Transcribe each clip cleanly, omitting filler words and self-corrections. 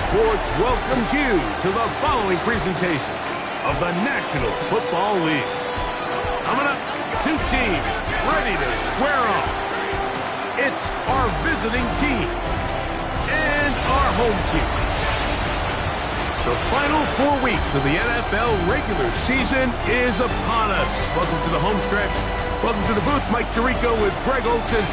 Sports welcomes you to the following presentation of the National Football League. Coming up, two teams ready to square off. It's our visiting team and our home team. The final 4 weeks of the NFL regular season is upon us. Welcome to the home stretch. Welcome to the booth. Mike Tirico with Greg Olson.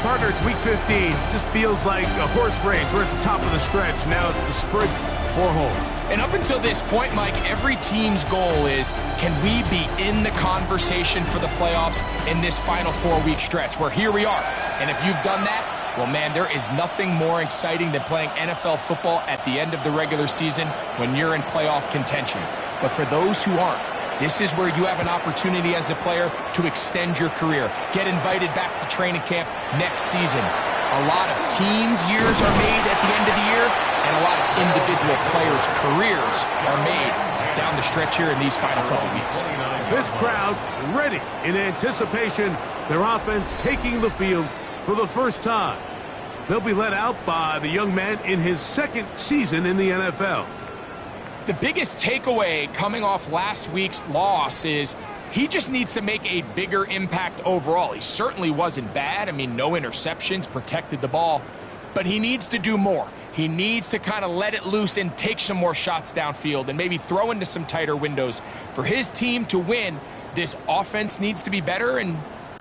Partner, it's week 15. Just feels like a horse race. We're at the top of the stretch. Now it's the sprint for home. And up until this point, Mike, every team's goal is, can we be in the conversation for the playoffs in this final 4-week stretch? Where here we are. And if you've done that, well, man, there is nothing more exciting than playing NFL football at the end of the regular season when you're in playoff contention. But for those who aren't, this is where you have an opportunity as a player to extend your career, get invited back to training camp next season. A lot of teams' years are made at the end of the year, and a lot of individual players' careers are made down the stretch here in these final couple weeks. This crowd ready in anticipation, their offense taking the field for the first time. They'll be led out by the young man in his second season in the NFL. The biggest takeaway coming off last week's loss is he just needs to make a bigger impact overall. He certainly wasn't bad. I mean, no interceptions, protected the ball. But he needs to do more. He needs to kind of let it loose and take some more shots downfield and maybe throw into some tighter windows. For his team to win, this offense needs to be better, and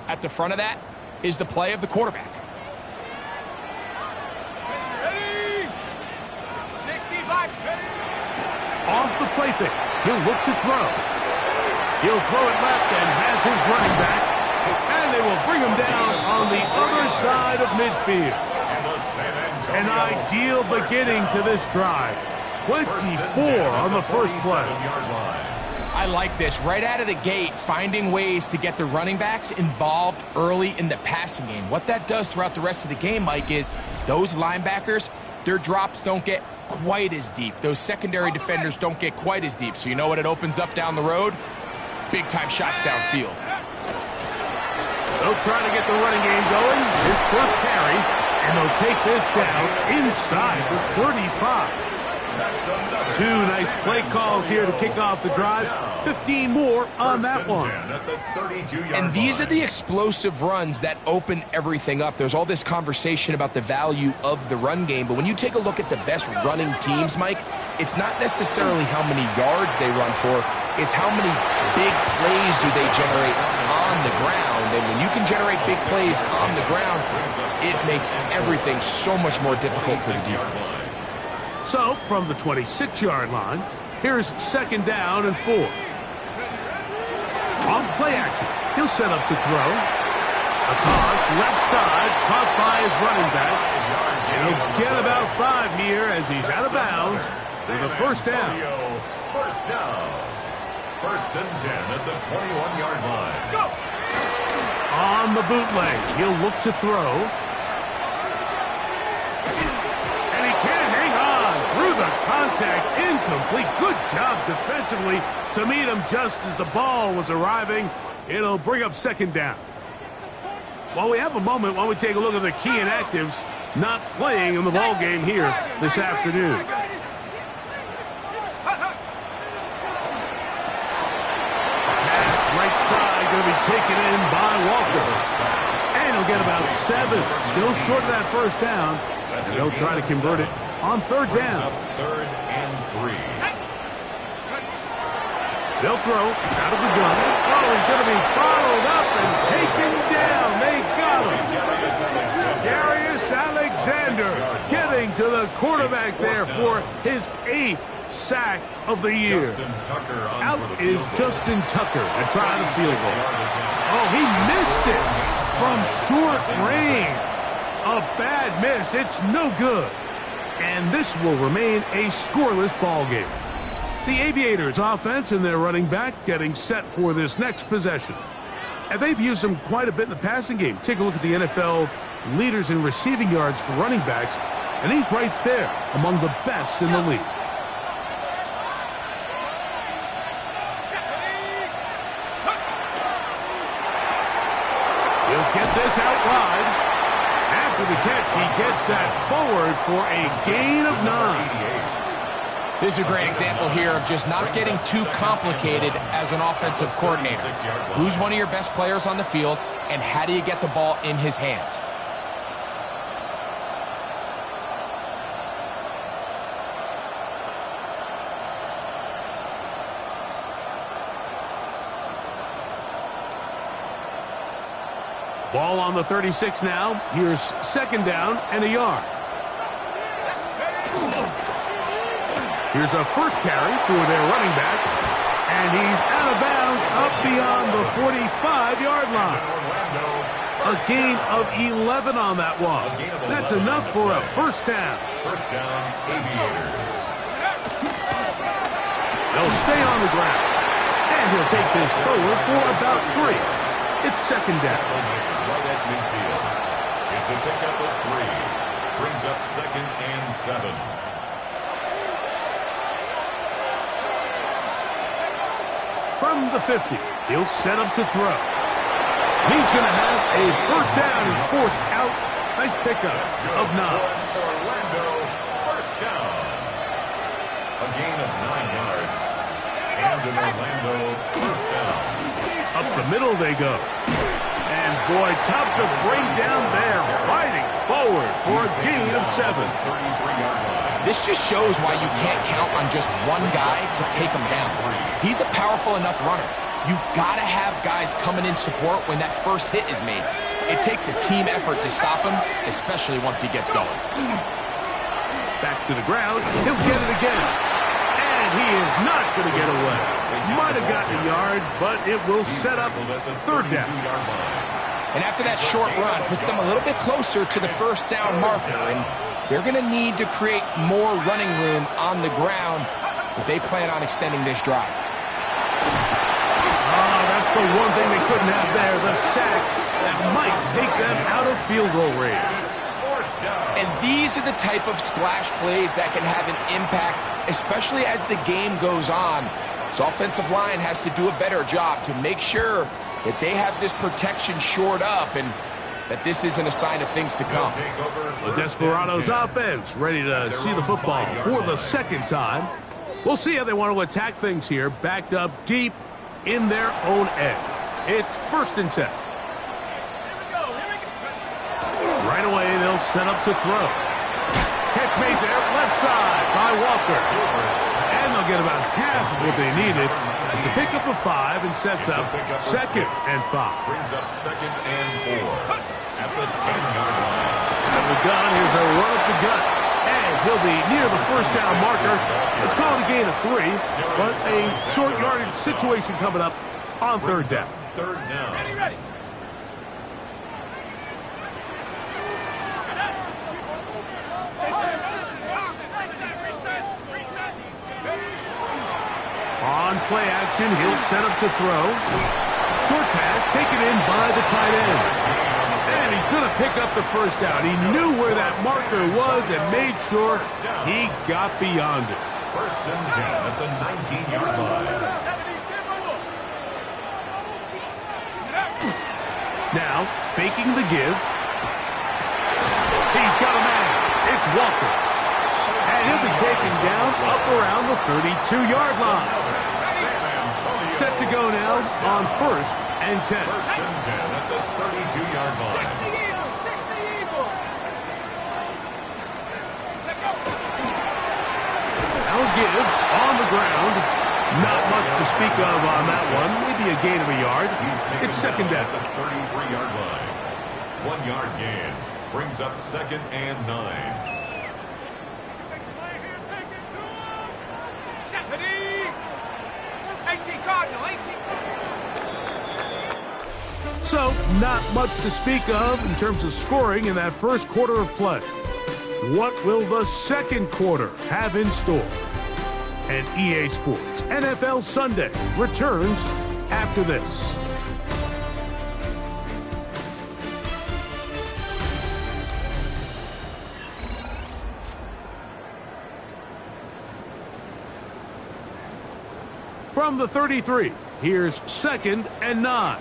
at the front of that is the play of the quarterback. Off the play fake, he'll look to throw. He'll throw it left and has his running back. And they will bring him down on the other side of midfield. An ideal beginning to this drive. 24 on the first play. I like this. Right out of the gate, finding ways to get the running backs involved early in the passing game. What that does throughout the rest of the game, Mike, is those linebackers, their drops don't get quite as deep. Those secondary defenders don't get quite as deep. So you know what it opens up down the road? Big-time shots downfield. They'll try to get the running game going. His first carry, and they'll take this down inside the 35. Two nice play calls here to kick off the drive. 15 more on that one. And these are the explosive runs that open everything up. There's all this conversation about the value of the run game, but when you take a look at the best running teams, Mike, it's not necessarily how many yards they run for, it's how many big plays do they generate on the ground. And when you can generate big plays on the ground, it makes everything so much more difficult for the defense. So, from the 26-yard line, here's second down and 4. Off play action. He'll set up to throw. A toss, left side, caught by his running back. And he'll get about 5 here as he's out of bounds with a first down. First down. First and 10 at the 21-yard line. Go! On the bootleg, he'll look to throw. And he can't hang on through the contact. Incomplete. Good job defensively to meet him just as the ball was arriving. It'll bring up second down. While we have a moment, while we take a look at the key inactives not playing in the ball game here this afternoon. Pass right side going to be taken in by Walker. And he'll get about 7. Still short of that first down. And they'll try to convert it on third down. Third and 3. They'll throw out of the gun. Oh, he's going to be followed up and taken down. They got him. Darius Alexander getting to the quarterback there for his 8th sack of the year. Out is Justin Tucker to try the field goal. Oh, he missed it from short range. A bad miss. It's no good. And this will remain a scoreless ball game. The Aviators offense and their running back getting set for this next possession. And they've used him quite a bit in the passing game. Take a look at the NFL leaders in receiving yards for running backs, and he's right there among the best in the league. He'll get this out wide. After after the catch, he gets that forward for a gain of 9. This is a great example here of just not getting too complicated as an offensive coordinator. Who's one of your best players on the field, and how do you get the ball in his hands? Ball on the 36 now. Here's second down and a yard. Here's a first carry for their running back, and he's out of bounds up beyond the 45-yard line. A gain of 11 on that one. That's enough for a first down. First down, Aviators. They'll stay on the ground, and he'll take this forward for about 3. It's second down. Right at midfield. It's a pickup of 3. Brings up second and 7. From the 50, he'll set up to throw. He's going to have a first down. He's forced out. Nice pickup of 9. Orlando, first down. A gain of 9 yards. And an Orlando first down. Up the middle they go. And boy, tough to bring down there. Fighting forward for a gain of 7. 33-yard line. This just shows why you can't count on just one guy to take him down. He's a powerful enough runner. You gotta have guys coming in support when that first hit is made. It takes a team effort to stop him, especially once he gets going. Back to the ground. He'll get it again. And he is not going to get away. Might have gotten a yard, but it will set up third down. And after that short run, puts them a little bit closer to the first down marker, and they're going to need to create more running room on the ground if they plan on extending this drive. Oh, that's the one thing they couldn't have there, the sack that might take them out of field goal range. And these are the type of splash plays that can have an impact, especially as the game goes on. So offensive line has to do a better job to make sure that they have this protection shored up and that this isn't a sign of things to come. The Desperados offense ready to see the football for the second time. We'll see how they want to attack things here, backed up deep in their own end. It's first and 10. Right away, they'll set up to throw. Catch made there, left side by Walker. And they'll get about half of what they needed. It's a pickup of 5 and sets up second and 5. Brings up second and 4 at the 10-yard line. Out of the gun, here's a run up the gut. And he'll be near the first down marker. Let's call it a gain of 3, but a short yardage situation coming up on third down. Third down. Ready. On play action, he'll set up to throw. Short pass taken in by the tight end. And he's going to pick up the first down. He knew where that marker was and made sure he got beyond it. First and 10 at the 19-yard line. Now, faking the give. He's got a man. It's Walker. And he'll be taken down up around the 32-yard line. Set to go now on first and 10. First and 10 at the 32-yard line. Now give on the ground. Not much to speak of on that one. Maybe a gain of a yard. It's second down. At the 33-yard line. 1 yard gain. Brings up second and 9. So, not much to speak of in terms of scoring in that first quarter of play. What will the second quarter have in store? And EA Sports NFL Sunday returns after this. From the 33, here's second and 9.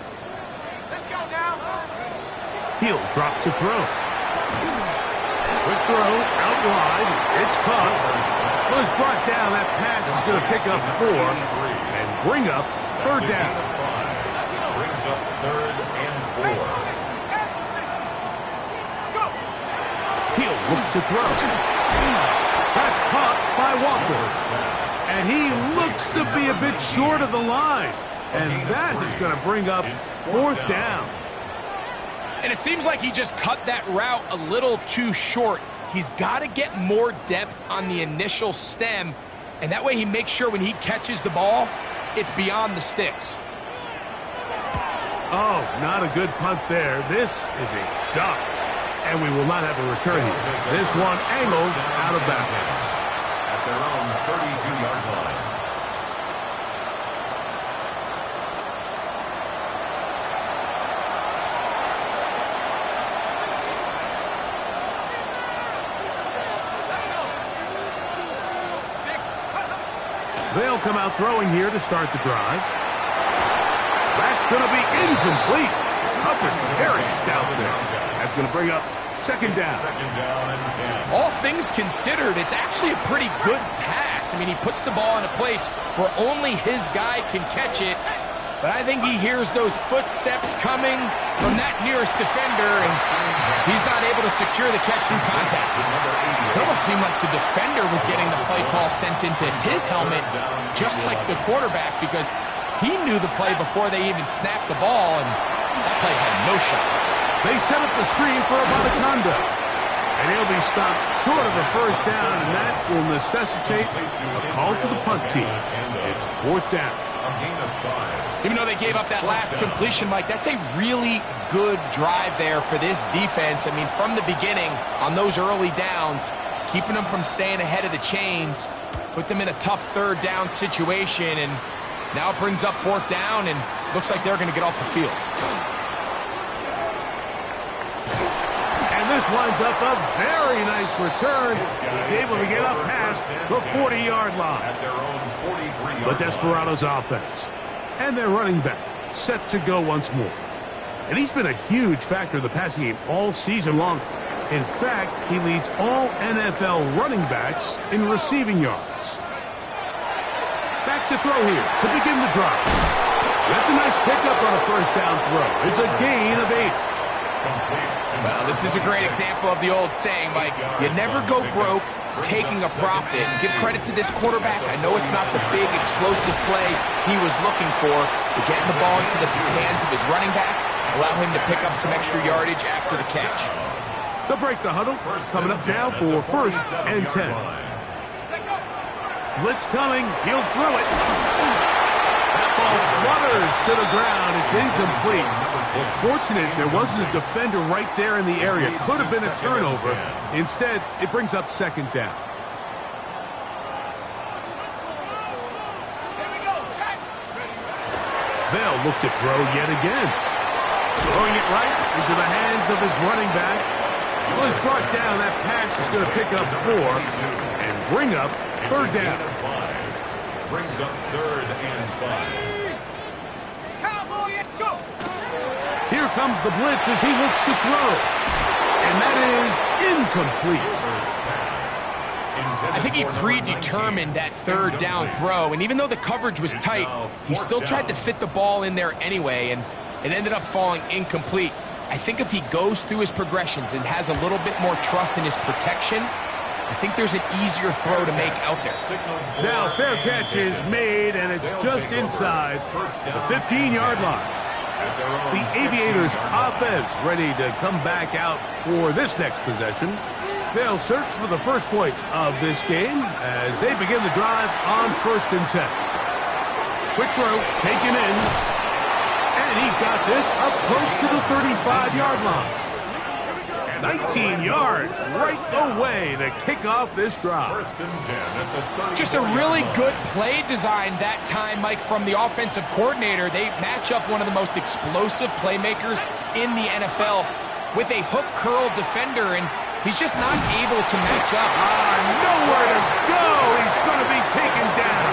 Let's go now. He'll drop to throw. Quick throw, out wide. It's caught. Was brought down. That pass is going to pick up 4 and bring up third down. Brings up 3rd and 4. He'll look to throw. That's caught by Walker. And he looks to be a bit short of the line. And that is going to bring up 4th down. And it seems like he just cut that route a little too short. He's got to get more depth on the initial stem, and that way he makes sure when he catches the ball, it's beyond the sticks. Oh, not a good punt there. This is a duck, and we will not have a return here. This one angled out of bounds. At their own 32-yard line. They'll come out throwing here to start the drive. That's going to be incomplete. Coverage very stout there. That's going to bring up 2nd down. 2nd down and 10. All things considered, it's actually a pretty good pass. I mean, he puts the ball in a place where only his guy can catch it. But I think he hears those footsteps coming from that nearest defender, and he's not able to secure the catch through contact. It almost seemed like the defender was getting the play call sent into his helmet, just like the quarterback, because he knew the play before they even snapped the ball, and that play had no shot. They set up the screen for Abadaconda. And he'll be stopped short of a 1st down, and that will necessitate a call to the punt team. It's 4th down. A gain of 5. Even though they gave up that last completion, Mike, that's a really good drive there for this defense. I mean, from the beginning, on those early downs, keeping them from staying ahead of the chains, put them in a tough 3rd down situation, and now it brings up 4th down, and looks like they're going to get off the field. And this winds up a very nice return. He's able to get up past the 40-yard line. At their own 43-yard But Desperado's offense and their running back set to go once more. And he's been a huge factor in the passing game all season long. In fact, he leads all NFL running backs in receiving yards. Back to throw here to begin the drive. That's a nice pickup on a 1st down throw. It's a gain of 8. Well, this is a great example of the old saying, Mike, you never go broke taking a profit. Give credit to this quarterback. I know it's not the big explosive play he was looking for, but getting the ball into the hands of his running back, allow him to pick up some extra yardage after the catch. They'll break the huddle. Coming up now for 1st and 10. Blitz coming. He'll throw it. That ball flutters to the ground. It's incomplete. Well, fortunate there wasn't a defender right there in the area. Could have been a turnover. Instead, it brings up 2nd down. They'll look to throw yet again. Throwing it right into the hands of his running back. Was brought down. That pass is going to pick up 4 and bring up 3rd down. Brings up 3rd and 5. Here comes the blitz as he looks to throw. And that is incomplete. I think he predetermined that 3rd down throw, and even though the coverage was tight, he still tried to fit the ball in there anyway, and it ended up falling incomplete. I think if he goes through his progressions and has a little bit more trust in his protection, I think there's an easier throw to make out there. Now, fair catch is made, and it's just inside the 15-yard line. The Aviators' offense ready to come back out for this next possession. They'll search for the first points of this game as they begin the drive on 1st and 10. Quick throw, taken in, and he's got this up close to the 35-yard line. 19 yards right away to kick off this drive. 1st and 10 at the 30. Just a really good play design that time, Mike, from the offensive coordinator. They match up one of the most explosive playmakers in the NFL with a hook curl defender, and he's just not able to match up. Nowhere to go. He's going to be taken down.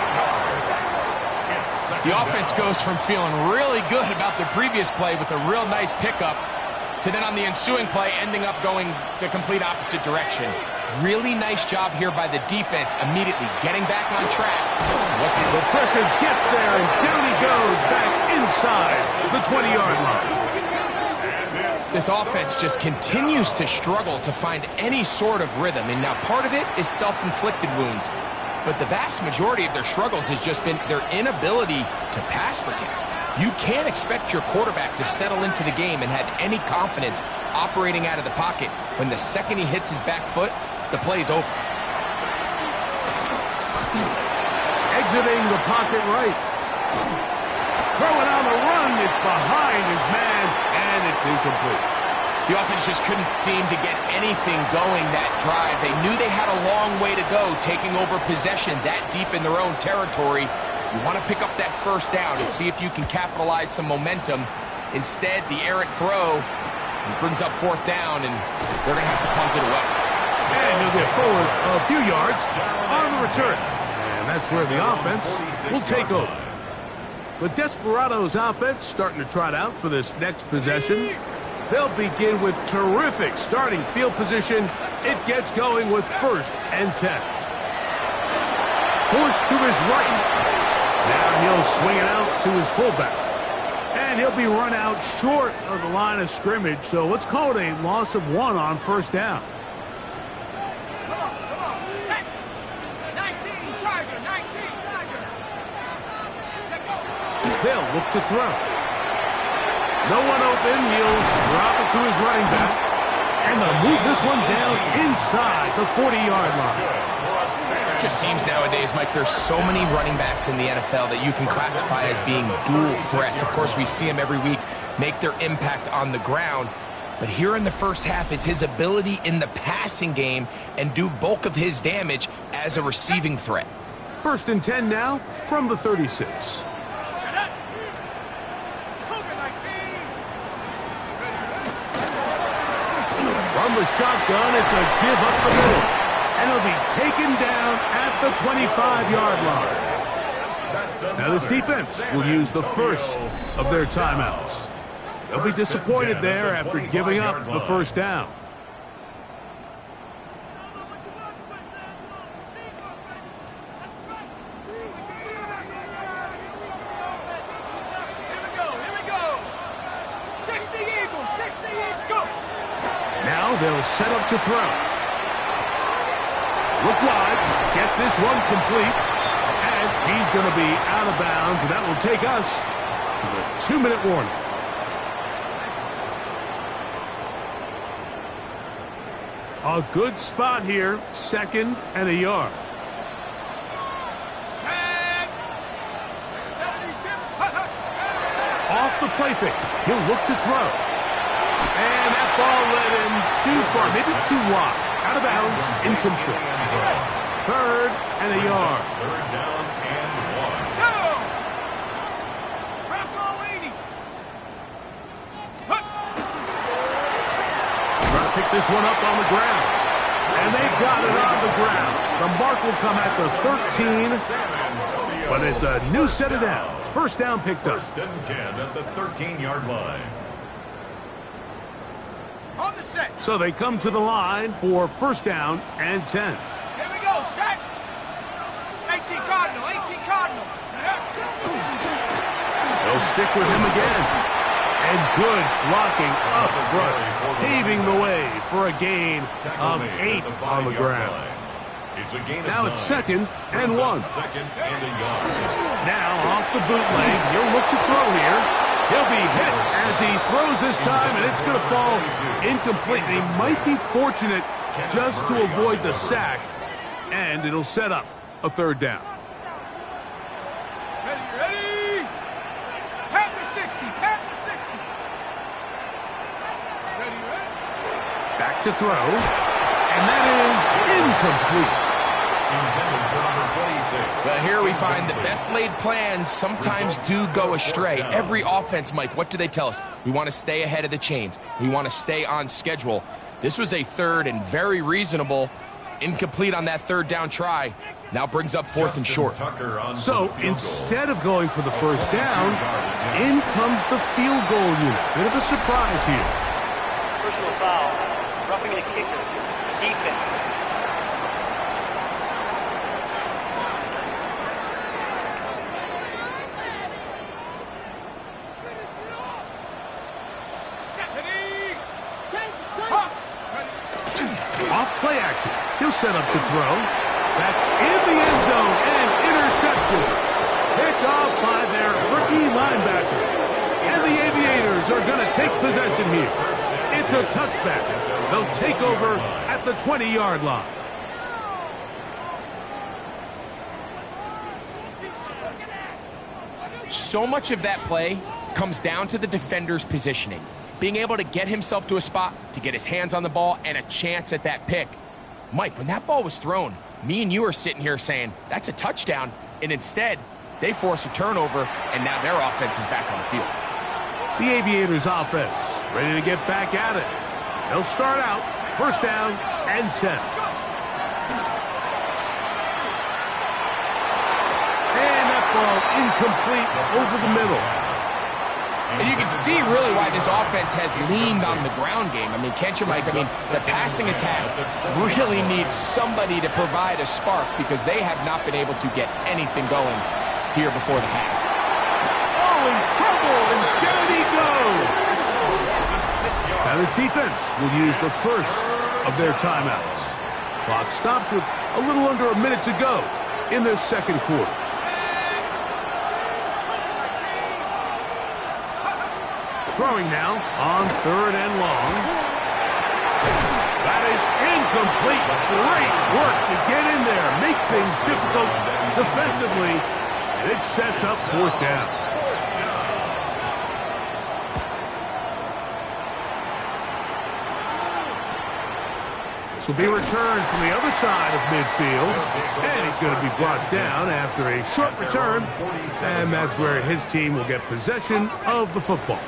The offense goes from feeling really good about the previous play with a real nice pickup to then on the ensuing play ending up going the complete opposite direction. Really nice job here by the defense, immediately getting back on track. The pressure gets there, and down he goes, back inside the 20-yard line. This offense just continues to struggle to find any sort of rhythm. And now part of it is self-inflicted wounds. But the vast majority of their struggles has just been their inability to pass protect. You can't expect your quarterback to settle into the game and have any confidence operating out of the pocket when the second he hits his back foot, the play's over. Exiting the pocket right. Throwing on the run, it's behind his man, and it's incomplete. The offense just couldn't seem to get anything going that drive. They knew they had a long way to go, taking over possession that deep in their own territory. You want to pick up that first down and see if you can capitalize some momentum. Instead, the errant throw brings up fourth down, and they're going to have to punt it away. And he'll get forward a few yards on the return. And that's where the offense will take over. The Desperados offense starting to trot out for this next possession. They'll begin with terrific starting field position. It gets going with 1st and 10. Forced to his right. Now he'll swing it out to his fullback. And he'll be run out short of the line of scrimmage, so let's call it a loss of 1 on 1st down. They'll look to throw. No one open. He'll drop it to his running back. And they'll move this one down inside the 40-yard line. It just seems nowadays, Mike, there's so many running backs in the NFL that you can classify as being dual threats. Of course, we see them every week make their impact on the ground. But here in the first half, it's his ability in the passing game and do bulk of his damage as a receiving threat. 1st and 10 now from the 36. From the shotgun, it's a give up the middle. And it'll be taken down at the 25-yard line. Now this defense will use the first of their timeouts. They'll be disappointed there after giving up the 1st down. Now they'll set up to throw. Look wide, get this one complete, and he's going to be out of bounds, and that will take us to the 2-minute warning. A good spot here, 2nd and a yard. Off the play fake, he'll look to throw. And that ball led him too far, maybe too wide. Out of bounds, incomplete. 3rd and a yard. 3rd down and 1. Trying to pick this one up on the ground. And they've got it on the ground. The mark will come at the 13, but it's a new set of downs. 1st down picked up. 1st and 10 at the 13-yard line. So they come to the line for 1st down and 10. Here we go, set. 18 Cardinals, 18 Cardinals. They'll stick with him again. And good blocking up front, paving the way for a gain of 8 on the ground. Now it's 2nd and 1. 2nd and a yard. Now off the bootleg, he'll look to throw here. He'll be hit as he throws this time, and it's going to fall incomplete. He might be fortunate just to avoid the sack, and it'll set up a 3rd down. Ready? Pat the 60, pat the 60. Ready? Back to throw, and that is incomplete. Intended for number 26. But here we find the best laid plans sometimes do go astray. Every offense, Mike, what do they tell us? We want to stay ahead of the chains. We want to stay on schedule. This was a 3rd and very reasonable. Incomplete on that 3rd down try. Now brings up 4th and short. So instead of going for the 1st down, in comes the field goal unit. Bit of a surprise here. foul. Roughing the kicker. Defense. Off play action. He'll set up to throw. That's in the end zone and intercepted. Picked off by their rookie linebacker. And the Aviators are going to take possession here. It's a touchback. They'll take over at the 20-yard line. So much of that play comes down to the defender's positioning. Being able to get himself to a spot, to get his hands on the ball, and a chance at that pick. Mike, when that ball was thrown, me and you are sitting here saying, that's a touchdown. And instead, they force a turnover, and now their offense is back on the field. The Aviators offense ready to get back at it. They'll start out first down and 10. And that ball incomplete over the middle. And you can see really why this offense has leaned on the ground game. I mean, can't you, Mike? I mean, the passing attack really needs somebody to provide a spark because they have not been able to get anything going here before the half. Oh, in trouble, and down he goes. Now this defense will use the first of their timeouts. Clock stops with a little under a minute to go in this second quarter. Throwing now on third and long. That is incomplete. Great work to get in there, make things difficult defensively, and it sets up fourth down. This will be returned from the other side of midfield, and he's going to be brought down after a short return, and that's where his team will get possession of the football.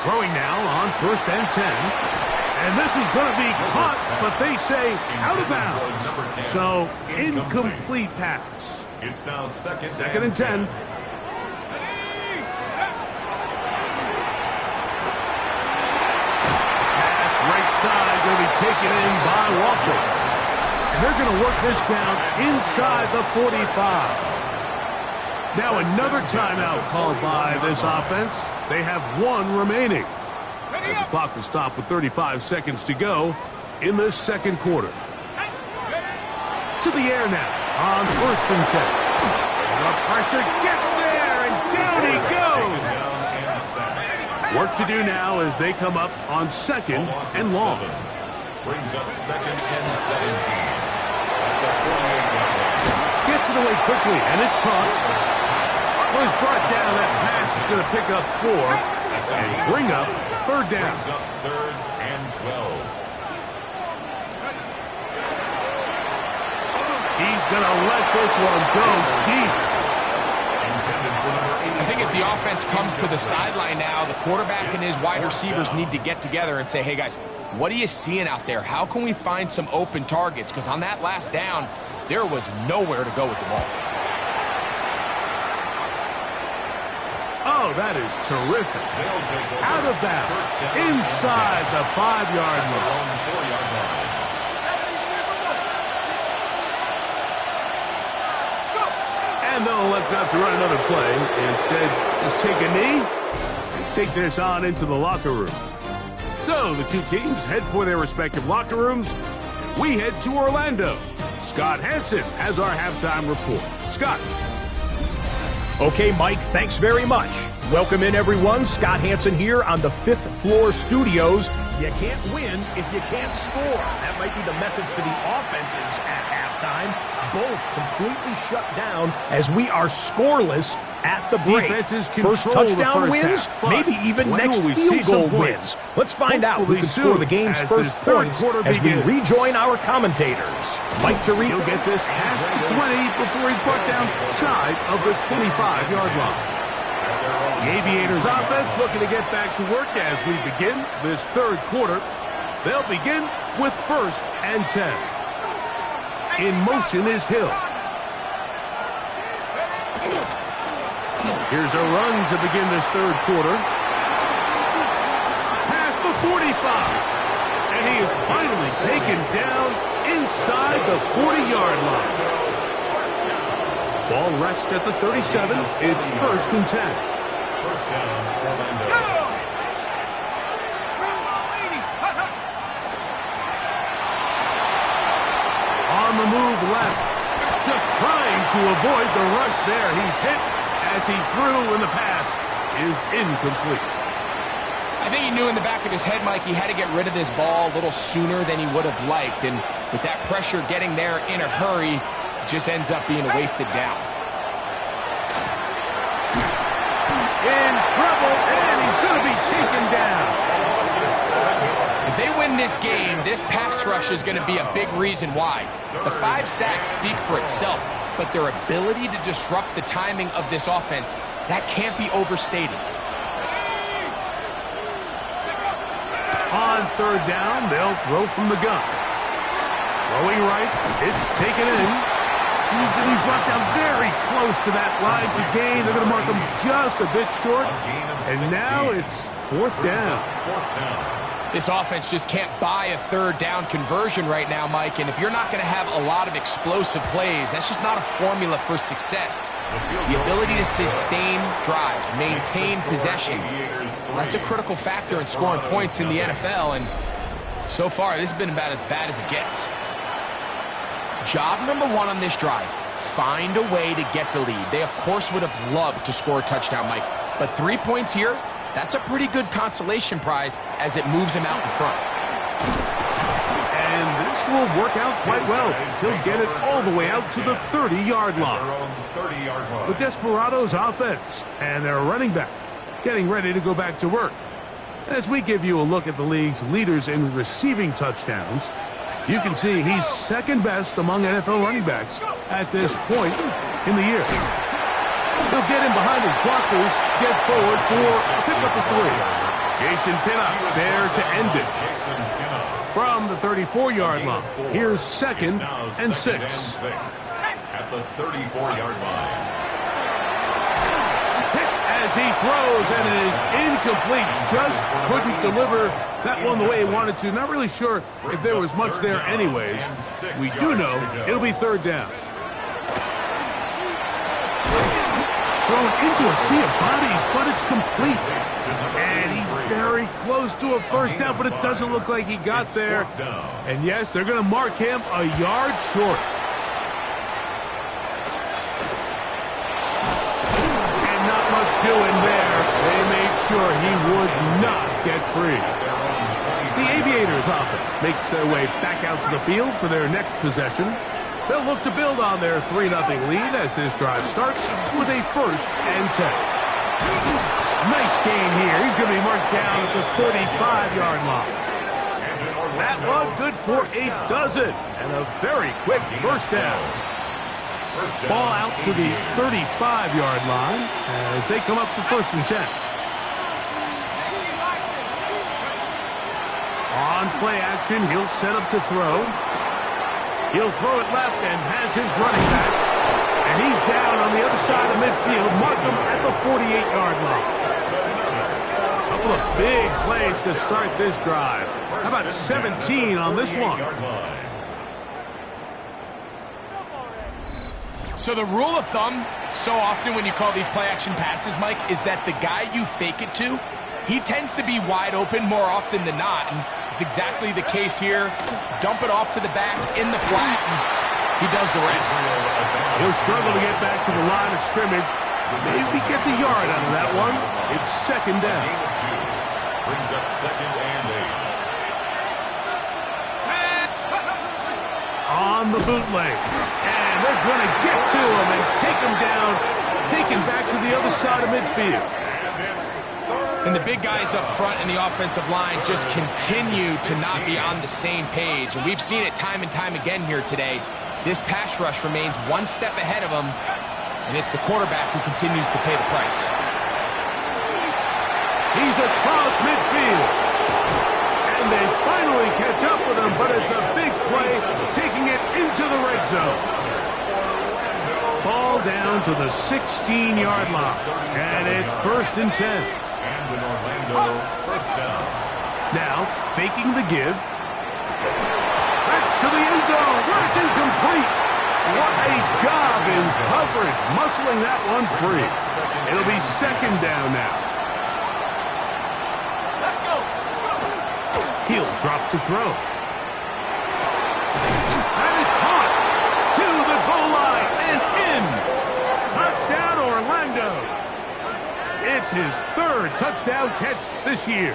Throwing now on first and 10. And this is going to be caught, but they say out of bounds. So, incomplete pass. It's now second and 10. Pass right side going to be taken in by Walker. And they're going to work this down inside the 45. Now another timeout called by this offense. They have one remaining. As the clock will stop with 35 seconds to go in this second quarter. To the air now on first and 10. The pressure gets there, and down he goes. Work to do now as they come up on second and long. Brings up second and 17. At the 48-yard line. Gets it away quickly, and it's caught. Was brought down. That pass is going to pick up 4 and bring up third down. Brings up third and 12. He's going to let this one go deep. I think as the offense comes to the sideline now, the quarterback and his wide receivers need to get together and say, hey guys, what are you seeing out there? How can we find some open targets? Because on that last down, there was nowhere to go with the ball. Oh, that is terrific. Out of bounds, inside the 5-yard line. And they'll elect not to run another play. Instead, just take a knee and take this on into the locker room. So the two teams head for their respective locker rooms. We head to Orlando. Scott Hansen has our halftime report. Scott. Okay, Mike, thanks very much. Welcome in, everyone. Scott Hansen here on the 5th floor studios. You can't win if you can't score. That might be the message to the offenses at halftime. Both completely shut down as we are scoreless at the break. First touchdown wins, maybe even next field goal wins. Let's find out who can score the game's first points as we rejoin our commentators. Mike Tariq. He'll get this past the 20 before he's brought down shy of the 25-yard line. The Aviators offense looking to get back to work as we begin this third quarter. They'll begin with first and 10. In motion is Hill. Here's a run to begin this third quarter. Past the 45. And he is finally taken down inside the 40-yard line. Ball rests at the 37. It's 1st and 10. First down, Orlando. On the move left. Just trying to avoid the rush there. He's hit as he threw, and the pass is incomplete. I think he knew in the back of his head, Mike, he had to get rid of this ball a little sooner than he would have liked. And with that pressure getting there in a hurry, it just ends up being a wasted down. In trouble, and he's going to be taken down. If they win this game, this pass rush is going to be a big reason why. The 5 sacks speak for itself, but their ability to disrupt the timing of this offense, that can't be overstated. On 3rd down, they'll throw from the gun. Throwing right, it's taken in. He's going to be brought down very close to that line to gain. They're going to mark him just a bit short. And now it's 4th down. This offense just can't buy a 3rd down conversion right now, Mike. And if you're not going to have a lot of explosive plays, that's just not a formula for success. The ability to sustain drives, maintain possession, that's a critical factor in scoring points in the NFL. And so far, this has been about as bad as it gets. Job number 1 on this drive, find a way to get the lead. They, of course, would have loved to score a touchdown, Mike. But 3 points here, that's a pretty good consolation prize as it moves him out in front. And this will work out quite well. He'll get it all the way out to the 30-yard line. The Desperados offense and their running back getting ready to go back to work. As we give you a look at the league's leaders in receiving touchdowns, you can see he's 2nd best among NFL running backs at this point in the year. He'll get in behind his blockers, get forward for a pickup of 3. Jason Pinnock there to end it. From the 34-yard line, here's 2nd and 6. At the 34-yard line. Hit as he throws, and it is incomplete. Just couldn't deliver that one the way he wanted to. Not really sure if there was much there anyways. We do know it'll be 3rd down. Thrown into a sea of bodies, but it's complete. And he's very close to a 1st down, but it doesn't look like he got there. And yes, they're going to mark him a yard short. And not much doing there. They made sure he would not get free. The Aviators offense makes their way back out to the field for their next possession. They'll look to build on their 3-0 lead as this drive starts with a 1st and 10. Nice gain here. He's going to be marked down at the 35-yard line. That one good for a dozen and a very quick 1st down. Ball out to the 35-yard line as they come up for 1st and 10. On play action, he'll set up to throw. He'll throw it left and has his running back. And he's down on the other side of midfield. Mark him at the 48-yard line. A couple of big plays to start this drive. How about 17 on this one? So the rule of thumb, so often when you call these play-action passes, Mike, is that the guy you fake it to, he tends to be wide open more often than not. And it's exactly the case here. Dump it off to the back in the flat, and he does the rest. He'll struggle to get back to the line of scrimmage. Maybe he gets a yard out of that one. It's 2nd down. Brings up 2nd and 8. On the bootleg. And they're going to get to him and take him down. Taken back to the other side of midfield. And the big guys up front in the offensive line just continue to not be on the same page. And we've seen it time and time again here today. This pass rush remains 1 step ahead of them, and it's the quarterback who continues to pay the price. He's across midfield. And they finally catch up with him, but it's a big play, taking it into the red zone. Ball down down to the 16-yard line. And it's 1st and 10. And an Orlando first down. Now, faking the give. That's to the end zone, where it's incomplete. What a job in coverage, muscling that one free. It'll be 2nd down now. Let's go. He'll drop to throw. That is caught to the goal line and in. Touchdown, Orlando. It's his 3rd touchdown catch this year.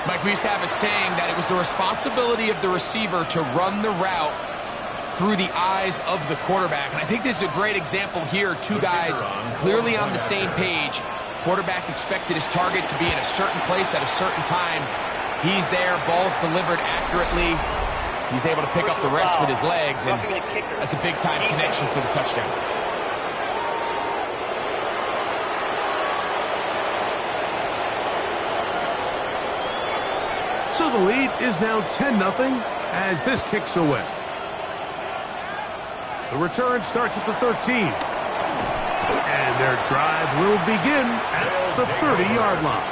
Mike, we used to have a saying that it was the responsibility of the receiver to run the route through the eyes of the quarterback. And I think this is a great example here. Two guys clearly on the same page. Quarterback expected his target to be in a certain place at a certain time. He's there, ball's delivered accurately. He's able to pick up the rest with his legs, and that's a big-time connection for the touchdown. So the lead is now 10-0 as this kicks away. The return starts at the 13. And their drive will begin at the 30-yard line.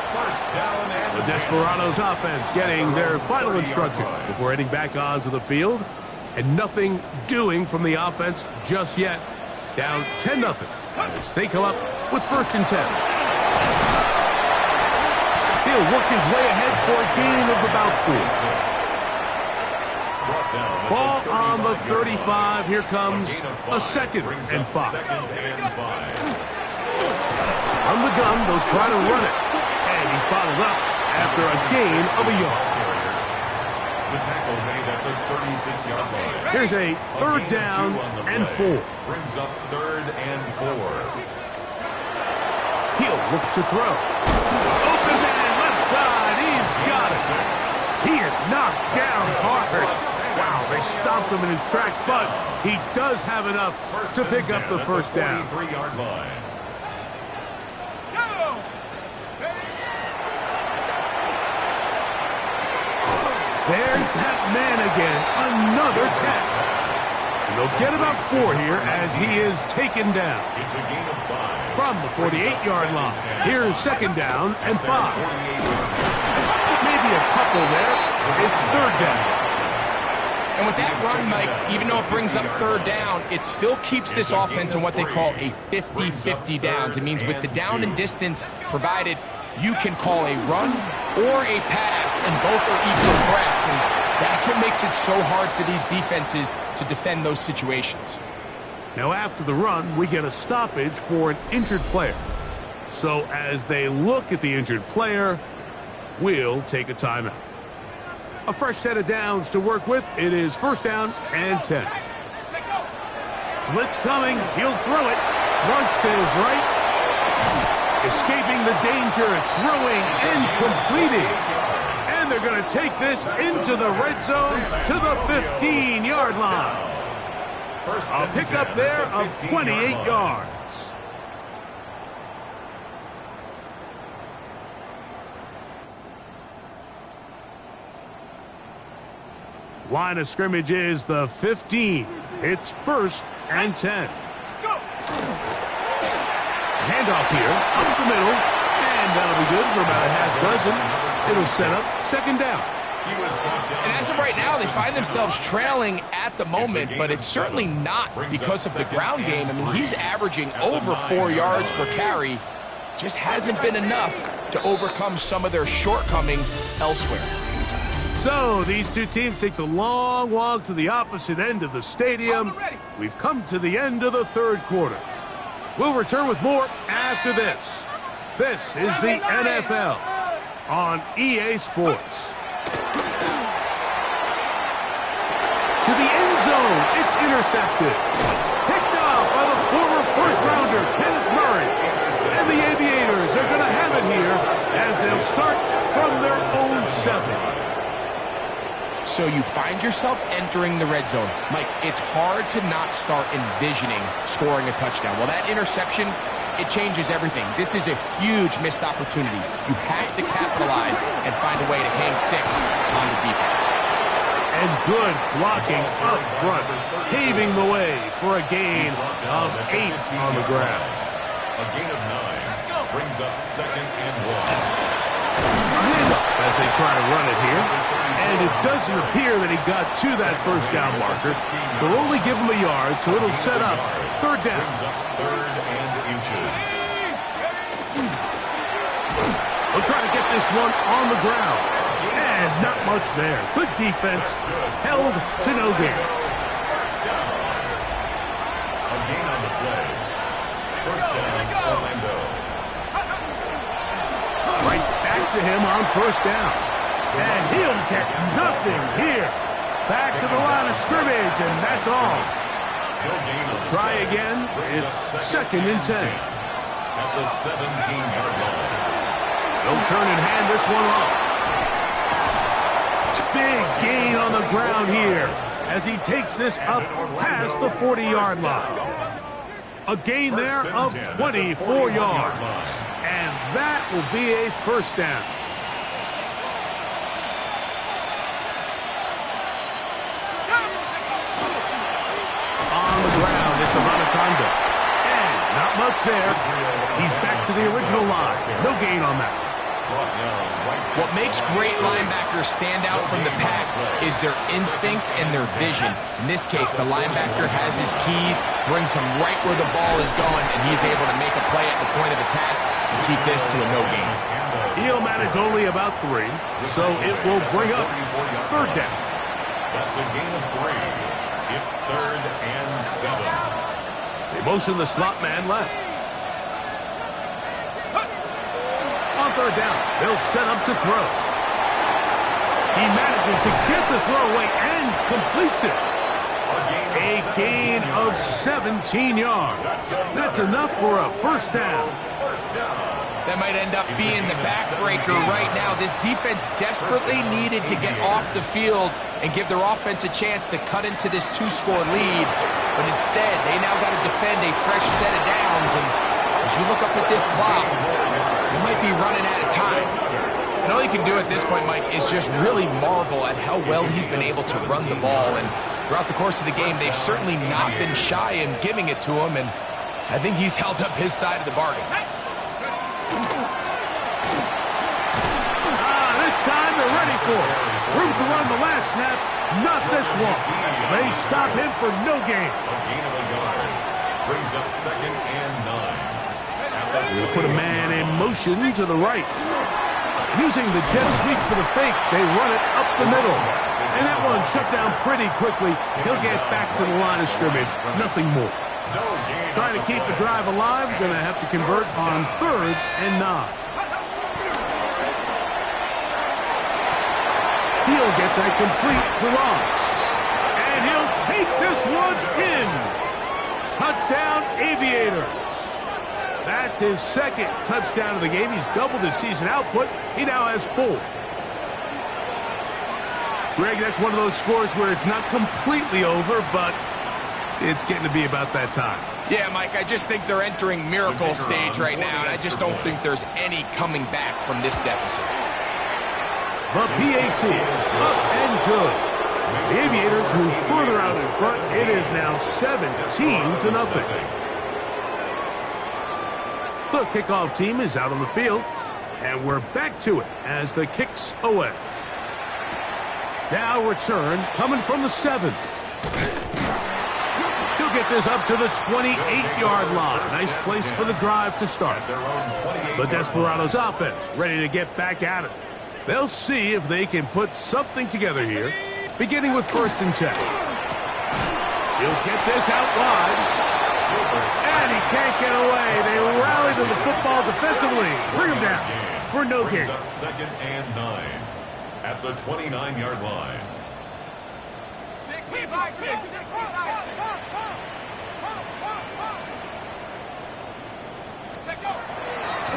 The Desperados offense getting their final instruction before heading back onto the field. And nothing doing from the offense just yet. Down 10-0 as they come up with 1st and 10. He'll work his way ahead for a gain of about 4. Ball on the 35. Here comes a 2nd and 5. From the gun, they'll try to run it. And he's bottled up after a gain of a yard. The tackle made at the 36-yard line. Here's a 3rd down and 4. Brings up 3rd and 4. He'll look to throw. Open man, left side. He's got it. He is knocked down hard. Wow, they stopped him in his tracks, but he does have enough to pick up the 1st down. 43-yard line. There's that man again. Another catch. And they'll get about 4 here as he is taken down. It's a gain of 5. From the 48-yard line. Here's 2nd down and 5. Maybe a couple there. It's 3rd down. And with that run, Mike, even though it brings up 3rd down, it still keeps this offense in what they call a 50-50 downs. It means with the down and distance provided, you can call a run or a pass, and both are equal threats. And that's what makes it so hard for these defenses to defend those situations. Now after the run, we get a stoppage for an injured player. So as they look at the injured player, we'll take a timeout. A fresh set of downs to work with. It is 1st down and 10. Blitz coming. He'll throw it. Flush to his right. Escaping the danger. Throwing and completing. And they're going to take this into the red zone to the 15-yard line. A pickup there of 28 yards. Line of scrimmage is the 15. It's 1st and 10. Handoff here, up the middle, and that'll be good for about a half dozen. It'll set up 2nd down. And as of right now, they find themselves trailing at the moment, but it's certainly not because of the ground game. I mean, he's averaging over 4 yards per carry. Just hasn't been enough to overcome some of their shortcomings elsewhere. So these two teams take the long walk to the opposite end of the stadium. We've come to the end of the 3rd quarter. We'll return with more after this. This is the NFL on EA Sports. To the end zone, it's intercepted. Picked off by the former 1st-rounder, Kenneth Murray. And the Aviators are going to have it here as they'll start from their own 7. So you find yourself entering the red zone. Mike, it's hard to not start envisioning scoring a touchdown. Well, that interception, it changes everything. This is a huge missed opportunity. You have to capitalize and find a way to hang 6 on the defense. And good blocking up front, paving the way for a gain of 8 on the ground. A gain of 9 brings up 2nd and 1. As they try to run it here. And it doesn't appear that he got to that first down marker. They'll only give him a yard, so it'll set up 3rd down. Brings up 3rd and inches. They'll try to get this one on the ground. And not much there. Good defense. Held to no gain. First down. A gain on the play. First down, Orlando. Right back to him on 1st down. And he'll get nothing here. Back to the line of scrimmage, and that's all. Try again. It's 2nd and 10. At the 17-yard line. They'll turn and hand this one off. Big gain on the ground here as he takes this up past the 40-yard line. A gain there of 24 yards. And that will be a 1st down. On the ground, it's a run of conduct. And not much there. He's back to the original line. No gain on that. What makes great linebackers stand out from the pack is their instincts and their vision. In this case, the linebacker has his keys, brings him right where the ball is going, and he's able to make a play at the point of attack and keep this to a no gain. He'll manage only about 3, so it will bring up 3rd down. That's a gain of 3. It's 3rd and 7. They motion the slot man left. On 3rd down, they'll set up to throw. He manages to get the throw away and completes it. A gain of 17 yards. That's enough for a 1st down. That might end up being the backbreaker right now. This defense desperately needed to get off the field and give their offense a chance to cut into this 2-score lead. But instead, they now got to defend a fresh set of downs. And as you look up at this clock, you might be running out of time. And all you can do at this point, Mike, is just really marvel at how well he's been able to run the ball. And throughout the course of the game, they've certainly not been shy in giving it to him. And I think he's held up his side of the bargain. This time they're ready for it. Room to run the last snap, not this one. They stop him for no gain. A gain of a yard. Brings up 2nd and 9. They're going to put a man in motion to the right. Using the jet sweep for the fake, they run it up the middle. And that one shut down pretty quickly. He'll get back to the line of scrimmage. Nothing more. Trying to keep the drive alive, going to have to convert on 3rd and 9. He'll get that complete to Ross. And he'll take this one in. Touchdown, Aviators. That's his 2nd touchdown of the game. He's doubled his season output. He now has 4. Greg, that's one of those scores where it's not completely over, but it's getting to be about that time. Yeah, Mike, I just think they're entering miracle stage right now, and I just don't think there's any coming back from this deficit. The PAT up and good. The Aviators move further out in front. It is now 17-0. The kickoff team is out on the field, and we're back to it as the kick's away. Now return coming from the 7. He'll get this up to the 28-yard line. Nice place for the drive to start. The Desperados offense ready to get back at it. They'll see if they can put something together here, beginning with 1st and 10. He'll get this out wide. And he can't get away. They rally to the football defensively. Bring him down for no gain. 2nd and 9 at the 29-yard line. 60-6.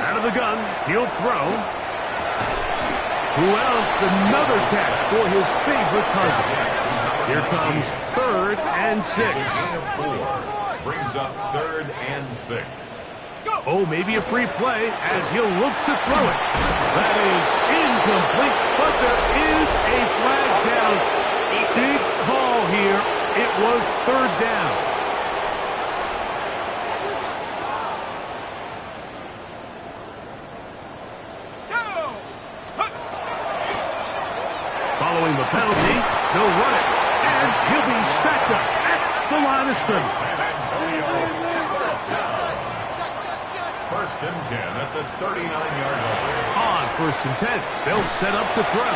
Out of the gun, he'll throw. Who else? Another catch for his favorite target. Here comes 3rd and 6. Brings up 3rd and 6. Oh, maybe a free play as he'll look to throw it. That is incomplete, but there is a flag down. 3rd down. Following the penalty, they'll run it, and he'll be stacked up at the line of scrimmage. 1st and 10 at the 39-yard line. On 1st and 10, they'll set up to throw.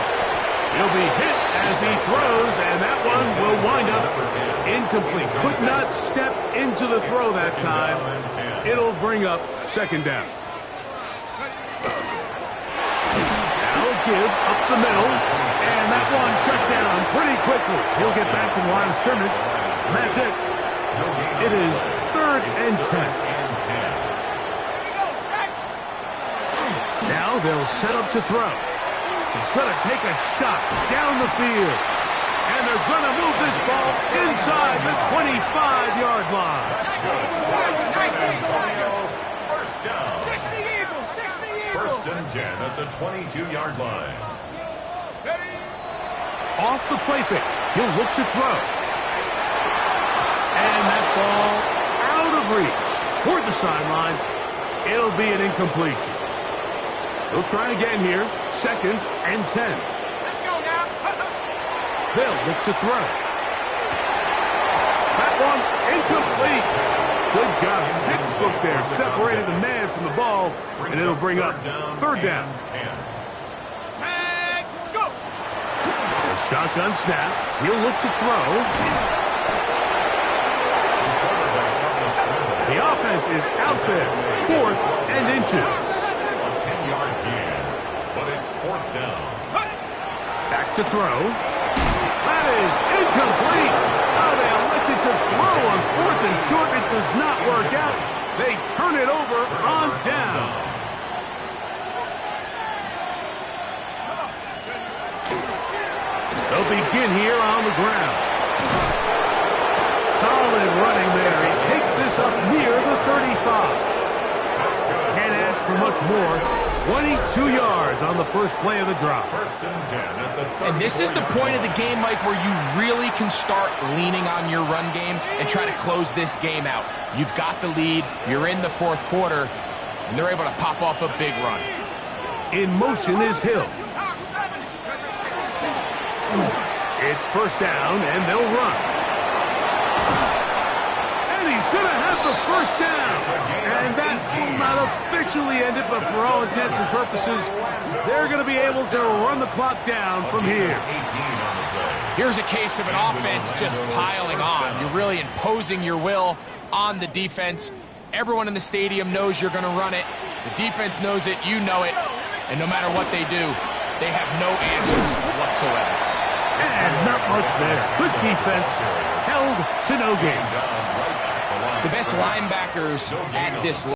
He'll be hit as he throws, and that one will wind up incomplete. Could not step into the throw that time. It'll bring up 2nd down. Now give up the middle, and that one shut down pretty quickly. He'll get back to the line of scrimmage, and that's it. It is 3rd and 10. Now they'll set up to throw. He's going to take a shot down the field. And they're going to move this ball inside the 25-yard line. 1st down. 60 Eagles, 60 Eagles. 1st and 10 at the 22-yard line. Off the play fake. He'll look to throw. And that ball out of reach toward the sideline. It'll be an incompletion. They'll try again here. 2nd and 10. Let's go now. They'll look to throw. That one incomplete. Good job. Textbook there. Separated the man from the ball, and it'll bring up 3rd down. Let's go. A shotgun snap. He'll look to throw. The offense is out there. 4th and inches. 10-yard gain, but it's 4th down. Back to throw. That is incomplete. Oh, they elected to throw on 4th and short. It does not work out. They turn it over on down. They'll begin here on the ground. Solid running there. He takes this up near the 35. Can't ask for much more. 22 yards on the first play of the drop. 1st and 10 at the And this is the point of the game, Mike, where you really can start leaning on your run game and try to close this game out. You've got the lead, you're in the 4th quarter, and they're able to pop off a big run. In motion is Hill. It's 1st down, and they'll run. And he's going to have the 1st down. And that will not officially end it, but for all intents and purposes, they're going to be able to run the clock down from here. Here's a case of an offense just piling on. You're really imposing your will on the defense. Everyone in the stadium knows you're going to run it. The defense knows it, you know it. And no matter what they do, they have no answers whatsoever. And not much there. Good defense, held to no gain. The best linebackers at this